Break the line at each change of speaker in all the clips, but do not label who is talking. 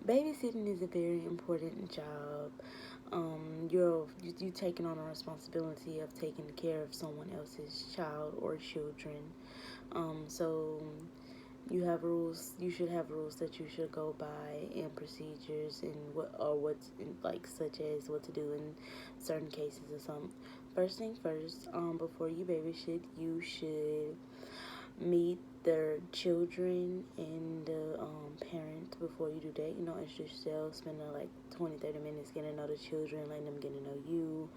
Babysitting is a very important job. You taking on a responsibility of taking care of someone else's child or children. So you have rules. You should have rules that you should go by, and procedures, and what's like, such as what to do in certain cases or something. First thing first, before you babysit, you should meet their children and the parent before you do that. Introduce yourself, spend like 20-30 minutes getting to know the children, letting them get to know you,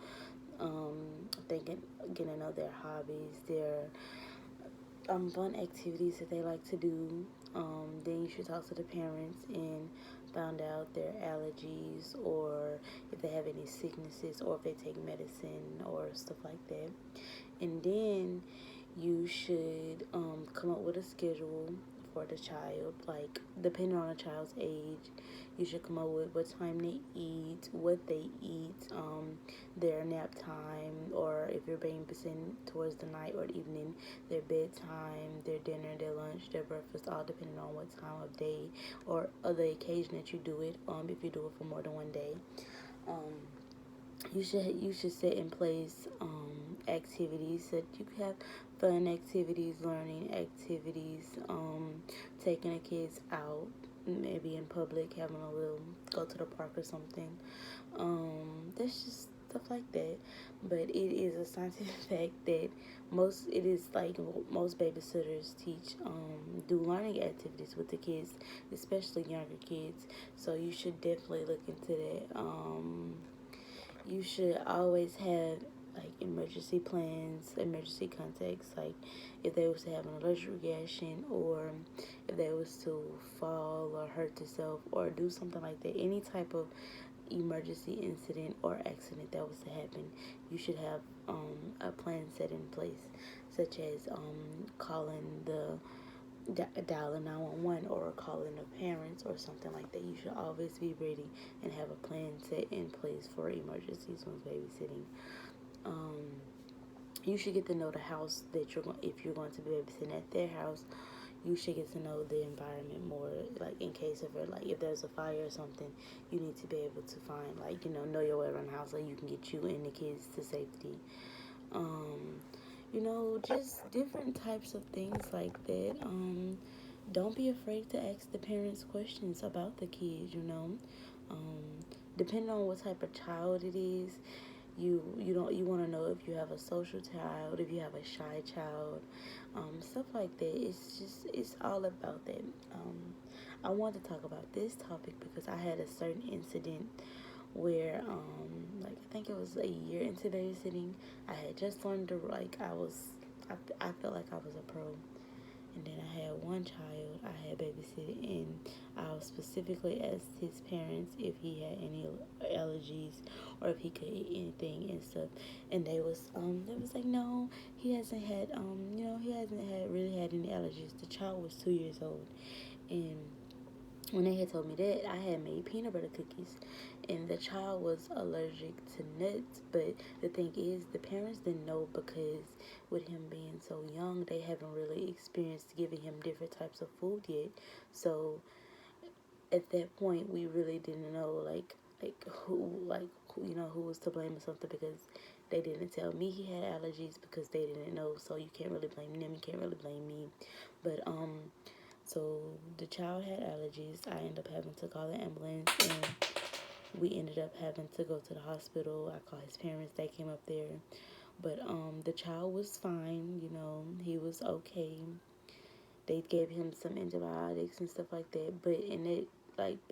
thinking, getting to know their hobbies, their fun activities that they like to do. Then you should talk to the parents and find out their allergies, or if they have any sicknesses, or if they take medicine or stuff like that. And then you should come up with a schedule for the child, like depending on a child's age. You should come up with what time they eat, what they eat, their nap time, or if you're babysitting towards the night or the evening, their bedtime, their dinner, their lunch, their breakfast, all depending on what time of day or other occasion that you do it. If you do it for more than one day. um, you should set in place activities that you can have, fun activities, learning activities, taking the kids out, maybe in public, having a little go to the park or something. There's just stuff like that. But it is a scientific fact that most babysitters teach do learning activities with the kids, especially younger kids. So you should definitely look into that. You should always have like emergency plans, emergency contacts, like if they was to have an allergic reaction, or if they was to fall or hurt themselves or do something like that, any type of emergency incident or accident that was to happen, you should have a plan set in place, such as calling the dialing 911 or calling the parents or something like that. You should always be ready and have a plan set in place for emergencies when babysitting. Um, you should get to know the house that you're going. If you're going to be babysitting at their house, you should get to know the environment more. Like in case of it, like if there's a fire or something, you need to be able to find, like, know your way around the house so you can get you and the kids to safety. Um, just different types of things like that. Don't be afraid to ask the parents questions about the kids. Um, Depending on what type of child it is, you want to know if you have a social child, if you have a shy child, stuff like that. It's all about that. I want to talk about this topic because I had a certain incident where like I think it was a year into babysitting. I had just learned to, like, I felt like I was a pro. And then I had one child I had babysitted, and I specifically asked his parents if he had any allergies or if he could eat anything and stuff. And they was like, no, he hasn't had really had any allergies. The child was 2 years old, and when they had told me that, I had made peanut butter cookies, and the child was allergic to nuts. But the thing is, the parents didn't know because with him being so young, they haven't really experienced giving him different types of food yet. So at that point, we really didn't know, who was to blame or something, because they didn't tell me he had allergies because they didn't know. So you can't really blame them. You can't really blame me. But so the child had allergies. I ended up having to call the ambulance, and we ended up having to go to the hospital. I called his parents. They came up there, but the child was fine. He was okay. They gave him some antibiotics and stuff like that. But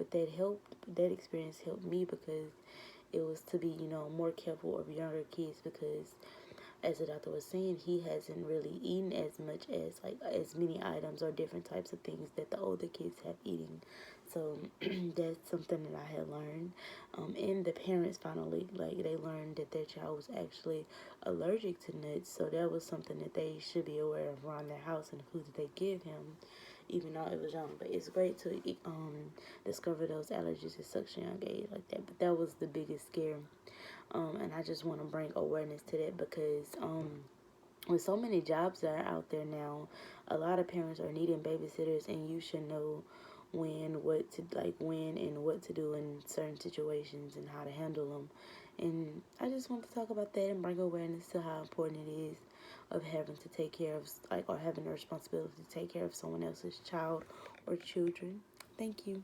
that helped. That experience helped me because it was to be, more careful of younger kids, because as the doctor was saying, he hasn't really eaten as much as, like, as many items or different types of things that the older kids have eaten. So that's something that I had learned. And the parents finally, like, they learned that their child was actually allergic to nuts. So that was something that they should be aware of around their house and the food that they give him, even though it was young. But it's great to discover those allergies at such a young age like that. But that was the biggest scare. And I just want to bring awareness to that because with so many jobs that are out there now, a lot of parents are needing babysitters, and you should know when and what to do in certain situations and how to handle them. And I just want to talk about that and bring awareness to how important it is of having to take care of or having the responsibility to take care of someone else's child or children. Thank you.